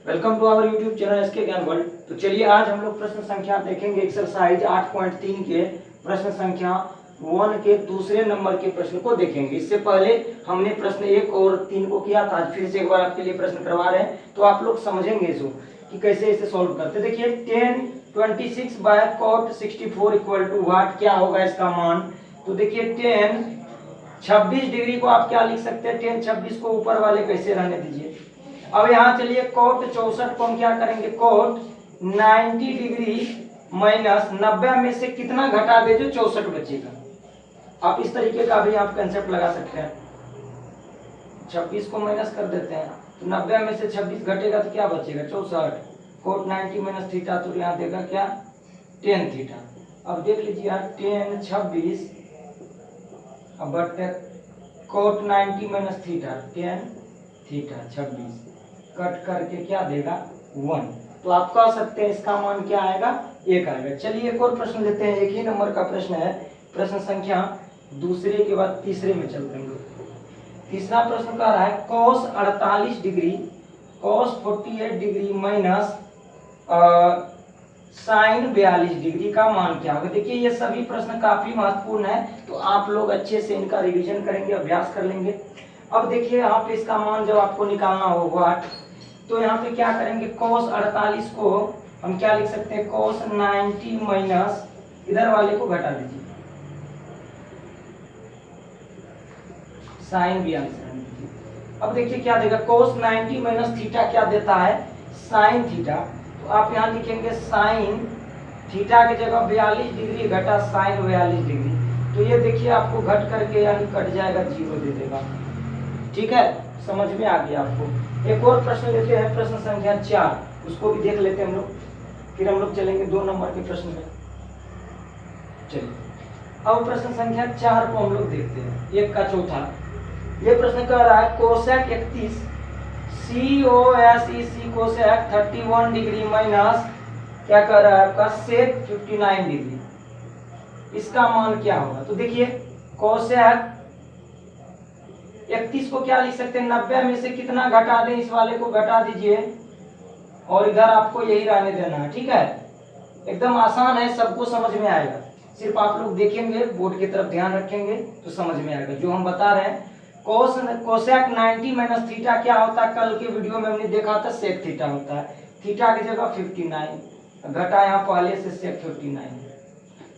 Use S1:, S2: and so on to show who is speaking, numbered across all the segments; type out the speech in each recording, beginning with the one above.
S1: Welcome to our YouTube channel SK Gyan world. तो चलिए आज हम लोग प्रश्न संख्या देखेंगे एक्सरसाइज 8.3 के प्रश्न संख्या 1 के दूसरे नंबर के प्रश्न को देखेंगे। इससे पहले हमने प्रश्न 1 और 3 को किया था, आज फिर से एक बार आपके लिए प्रश्न करवा रहे हैं तो आप लोग समझेंगे इसको कि कैसे इसे सॉल्व करते। देखिए 10 26 by cot 64 equal to what, क्या होगा इसका मान। तो देखिए 10 26 डिग्री को आप क्या लिख सकते हैं, 10 26 को ऊपर वाले कैसे रहने दीजिए। अब यहाँ चलिए cot 64 को हम क्या करेंगे, cot 90 डिग्री माइनस 90 में से कितना घटा दे जो 64 बचेगा। आप इस तरीके का भी आप कंसेप्ट लगा सकते हैं। 26 को माइनस कर देते हैं तो 90 में से 26 घटेगा तो क्या बचेगा 64। cot 90 माइनस थीटा तो यहाँ देगा क्या 10 थीटा। अब देख लीजिए यार 10 26 but cot 90 minus theta 10 theta 26 cut करके क्या देगा 1। तो आप कह सकते हैं इसका मान क्या आएगा 1 आएगा। चलिए एक और प्रश्न लेते हैं, एक ही नंबर का प्रश्न है, प्रश्न संख्या दूसरे के बाद तीसरे में चलते हैं। तीसरा प्रश्न कह रहा है cos 48 degree cos 48 degree minus sin 42 degree का मान क्या होगा। देखिए ये सभी प्रश्न काफी महत्वपूर्ण है, तो आप लोग अच्छे से इनका रिवीजन करेंगे, अभ्यास कर लेंगे। अब देखिए यहाँ पे इसका मान जब आपको निकालना होगा तो यहाँ पे क्या करेंगे, cos 48 को हम क्या लिख सकते हैं, cos 90 माइनस इधर वाले को घटा दीजिए sin 42। अब देखिए क्या देगा, cos 90 माइनस थीटा क्या देता है sin थीटा। तो आप यहाँ लिखेंगे sin थीटा की जगह 42 डिग्री घटा sin 42 डिग्री। तो ये देखिए आपको घट करके यानी कट जाएगा, 0 दे देगा। ठीक है, समझ में आ गया आपको। एक और प्रश्न लेते हैं, प्रश्न संख्या 4, उसको भी देख लेते हैं हम लोग, फिर हम लोग चलेंगे 2 नंबर के प्रश्न में। चलिए अब प्रश्न संख्या 4 को हम लोग देखते हैं, 1 का चौथा। ये प्रश्न कह रहा है cosec 31 COSEC cosec 31 degree minus क्या कह रहा है आपका सेक 59 डिग्री, इसका मान क्या होगा। तो देखिए कोसेक 31 को क्या लिख सकते हैं, 90 में से कितना घटा दें, इस वाले को घटा दीजिए और इधर आपको यही रहने देना है। ठीक है, एकदम आसान है, सबको समझ में आएगा। सिर्फ आप लोग देखेंगे, बोर्ड की तरफ ध्यान रखेंगे तो समझ में आएगा जो हम बता रहे हैं। कोसेक 90 माइनस थीटा क्या होता है, कल के वीडियो में हमने देखा था सेक थीटा होता है। थीटा की जगह 59 घटा, यहाँ पहले से सेक 59।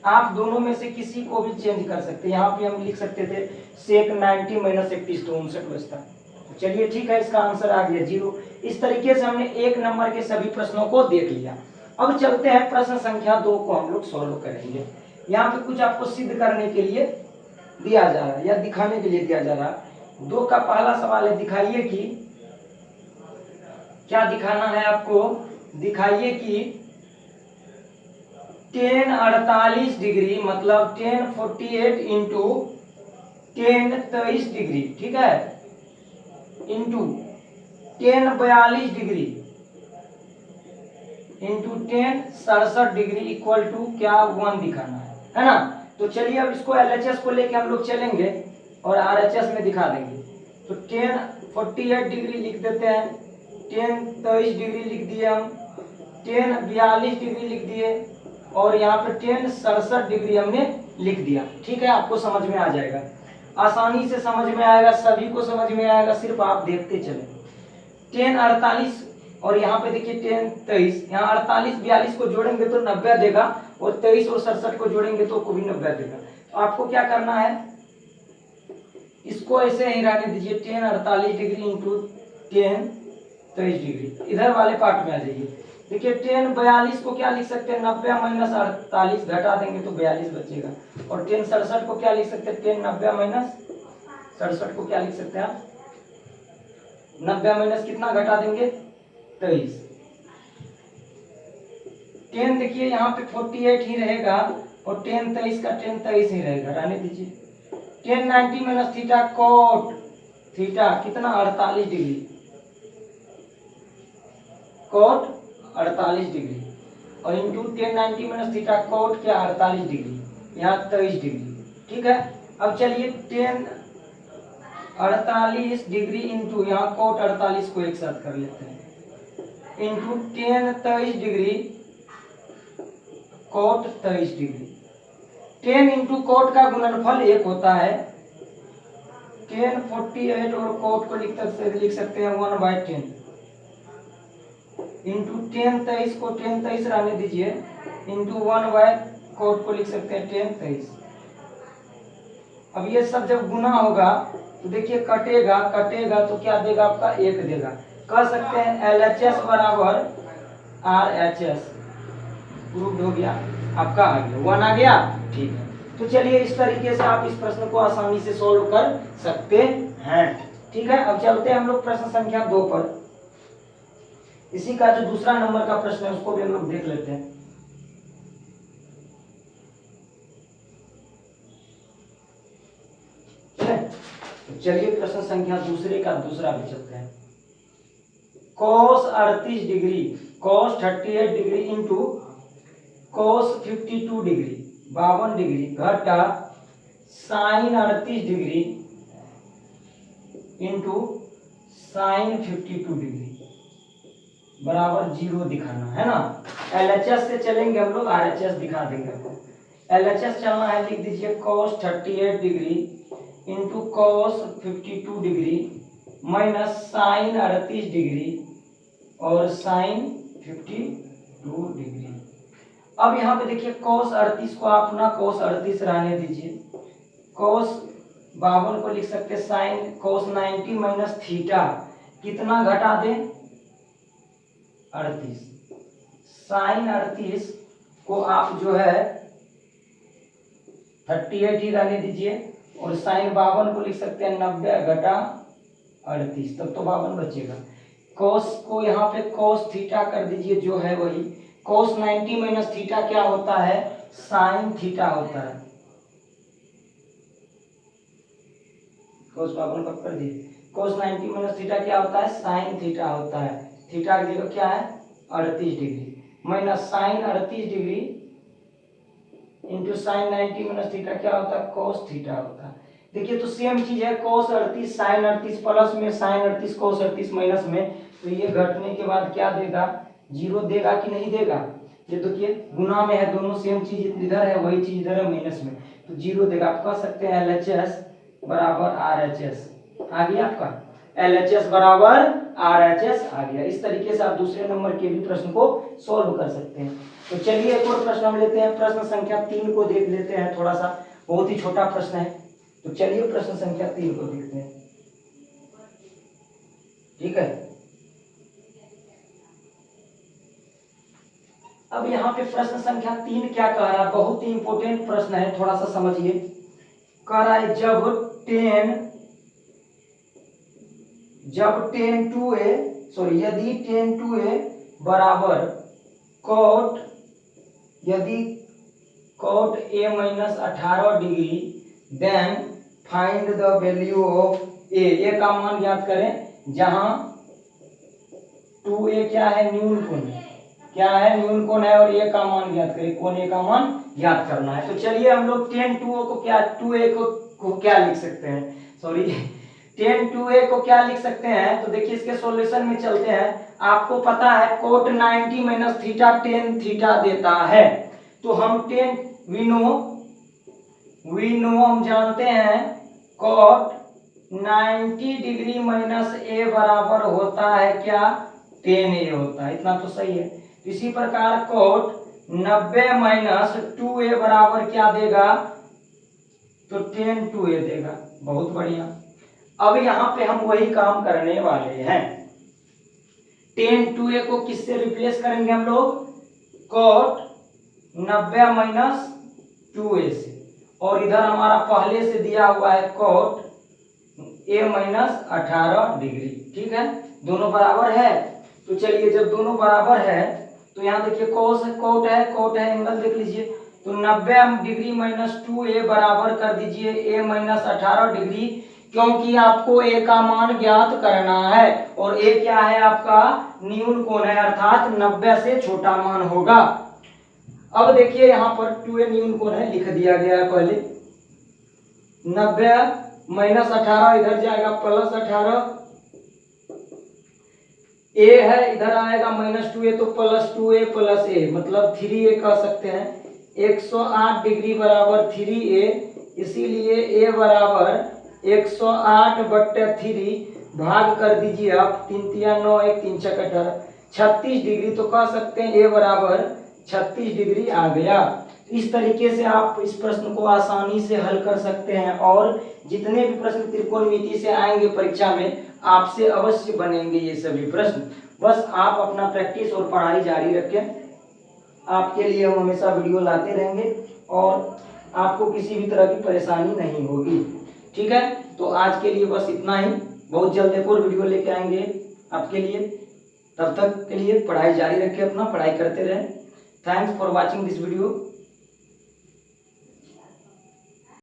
S1: आप दोनों में से किसी को भी चेंज कर सकते हैं। यहाँ पे हम लिख सकते थे सेक 90 माइनस 31 तो 59 बचता। तो चलिए ठीक है, इसका आंसर आ गया 0। इस तरीके से हमने 1 नंबर के सभी प्रश्नों को देख लिया। अब चलते हैं प्रश्न संख्या 2 को हम लोग सॉल्व करेंगे। यहाँ पे कुछ आपको सिद्ध करने के लिए दिया जा रहा है या दिखाने के लिए दिया जा रहा है। 2 का पहला सवाल है, दिखाइए कि क्या दिखाना है आपको, दिखाइए कि 10 48 डिग्री मतलब 10 48 इंटू 10 23 डिग्री, ठीक है, into 10 42 degree into 10 67 degree equal to क्या 1 दिखाना है ना। तो चलिए अब इसको LHS को लेके हम लोग चलेंगे और RHS में दिखा देंगे। तो 10 48 डिग्री लिख देते हैं, 10 23 डिग्री लिख दिए हम, 10 42 डिग्री लिख दिए और यहाँ पे 10 67 डिग्री हमने लिख दिया। ठीक है, आपको समझ में आ जाएगा, आसानी से समझ में आएगा, सभी को समझ में आएगा, सिर्फ आप देखते चले। 10 48 और यहाँ पे देखिए 10 23, यहाँ 48 42 को जोड़ेंगे तो 90 देगा और 23 और 67 को जोड़ेंगे तो को भी 90 देगा। तो आपको क्या करना है, इसको ऐसे ही रहने दीजिए, 10 48 डिग्री इंटू 10 23 डिग्री, इधर वाले पार्ट में आ जाइए। देखिए 10 42 को क्या लिख सकते हैं, 90 माइनस 48 घटा देंगे तो 42 बचेगा। और 10 67 को क्या लिख सकते हैं, 10 90 माइनस 67 को क्या लिख सकते हैं आप, 90 माइनस कितना घटा देंगे 23। 10 देखिए यहाँ पे 48 ही रहेगा और 10 23 का 10 23 ही रहेगा, रहने दीजिए। 10 90 माइनस थीटा कोट थीटा कितना 48 डिग्री, कोट 48 डिग्री और इंटू 10 90 माइनस थीटा कोट क्या 48 डिग्री, यहाँ 23 डिग्री। ठीक है, अब चलिए 10 48 डिग्री इंटू यहाँ कोट 48 को एक साथ कर लेते हैं, into ten 23 degree cot 23 degree. Ten into cot का गुणनफल 1 होता है, टेन 48 और कोट को लिख सकते हैं 1/10 इंटू टेन 23 को टेन 23 रहने दीजिए इंटू 1/कोट को लिख सकते हैं टेन 23। अब ये सब जब गुना होगा तो देखिए कटेगा कटेगा तो क्या देगा आपका 1 देगा। कह सकते हैं LHS बराबर RHS। प्रूव्ड हो गया, आपका आ गया 1 आ गया। ठीक है, तो चलिए इस तरीके से आप इस प्रश्न को आसानी से सॉल्व कर सकते हैं। ठीक है, अब चलते हैं हम लोग प्रश्न संख्या 2 पर। इसी का जो दूसरा नंबर का प्रश्न है उसको भी हम लोग देख लेते हैं। तो चलिए प्रश्न संख्या दूसरे का दूसरा भी चलते हैं। cos 38 degree cos 38 degree into cos 52 degree 52 degree घटा sin 38 degree into sin 52 degree बराबर 0 दिखाना है ना। LHS से चलेंगे हम लोग, RHS दिखा देंगे आपको। LHS चलना है, लिख दीजिए cos 38 degree into cos 52 degree minus sin 38 degree और sin 52 डिग्री। अब यहाँ पे देखिए cos 38 को आप ना cos 38 रहने दीजिए, cos 52 को लिख सकते हैं sin cos 90 माइनस थीटा कितना घटा दें 38। sin 38 को आप जो है 38 ही रहने दीजिए और sin 52 को लिख सकते हैं 90 घटा 38, तब तो 52 बचेगा। cos को यहाँ पे cos थीटा कर दीजिए, जो है वही cos 90 माइनस थीटा क्या होता है sin थीटा होता है। cos 52 कब कर दिए, cos 90 माइनस थीटा क्या होता है sin थीटा होता है। थीटा की जगह क्या है 38 degree minus sin 38 degree into sin 90 minus theta क्या होता है cos थीटा होता है। देखिए तो सेम चीज है, cos 38 sin 38 प्लस में sin 38 cos 38 माइनस में, तो ये घटने के बाद क्या देगा 0 देगा कि नहीं देगा। ये देखिए गुना में है, दोनों सेम चीज इधर है वही चीज इधर है माइनस में, तो 0 देगा। आप कह सकते हैं LHS बराबर RHS आ गया आपका, LHS बराबर RHS आ गया। इस तरीके से आप दूसरे नंबर के भी प्रश्न को सॉल्व कर सकते हैं। तो चलिए एक और प्रश्न हम लेते हैं, प्रश्न संख्या 3 को देख लेते हैं। थोड़ा सा बहुत ही छोटा प्रश्न है, तो चलिए प्रश्न संख्या 3 को देखते हैं। ठीक है, अब यहाँ पे प्रश्न संख्या 3 क्या कह रहा है, बहुत ही इंपॉर्टेंट प्रश्न है, थोड़ा सा समझिए। कह रहा है यदि tan 2a बराबर cot यदि cot a minus 18 degree then find the value of a का मान ज्ञात करें, जहां 2a क्या है न्यून कोण, क्या है न्यून कोण है, और a का मान ज्ञात करें, कोण a का मान ज्ञात करना है। तो चलिए हम लोग tan 2a को क्या लिख सकते हैं, tan 2a को क्या लिख सकते हैं। तो देखिए इसके सॉल्यूशन में चलते हैं। आपको पता है cot 90 minus theta tan theta देता है, तो हम tan वी नो हम जानते हैं cot 90 डिग्री माइनस a बराबर होता है क्या tan a होता है, इतना तो सही है। इसी प्रकार cot 90 माइनस 2a बराबर क्या देगा, तो tan 2a देगा। बहुत बढ़िया, अब यहाँ पे हम वही काम करने वाले हैं। tan 2a को किससे रिप्लेस करेंगे हम लोग, cot 90 माइनस 2a से, और इधर हमारा पहले से दिया हुआ है cot a माइनस 18 डिग्री। ठीक है, दोनों बराबर है। तो चलिए जब दोनों बराबर है तो यहाँ देखिए cot है एंगल देख लीजिए, तो 90 डिग्री माइनस 2a बराबर कर दीजिए a माइनस 18 डिग्री, क्योंकि आपको a का मान ज्ञात करना है, और a क्या है आपका न्यून कोण है, अर्थात 90 से छोटा मान होगा। अब देखिए यहाँ पर 2a न्यून कोण है, लिख दिया गया है पहले। 90 माइनस 18 इधर जाएगा प्लस 18, ए है, इधर आएगा -2a तो +2a + a मतलब 3a कह सकते हैं। 108 डिग्री बराबर 3a, इसीलिए a बराबर 108/3 भाग कर दीजिए आप, 3 तिया 9, 1 3 छक 18, 36 डिग्री तो कह सकते हैं a बराबर 36 डिग्री आ गया। इस तरीके से आप इस प्रश्न को आसानी से हल कर सकते हैं और जितने भी प्रश्न त्रिकोणमिति से आएंगे परीक्षा में आपसे अवश्य बनेंगे ये सभी प्रश्न। बस आप अपना प्रैक्टिस और पढ़ाई जारी रखें, आपके लिए हम हमेशा वीडियो लाते रहेंगे और आपको किसी भी तरह की परेशानी नहीं होगी। ठीक है, तो आज के लिए बस इतना ही। बहुत जल्द एक और वीडियो लेके आएंगे आपके लिए। तब तक के लिए पढ़ाई जारी रखें, अपना पढ़ाई करते रहें। Thanks for watching this video.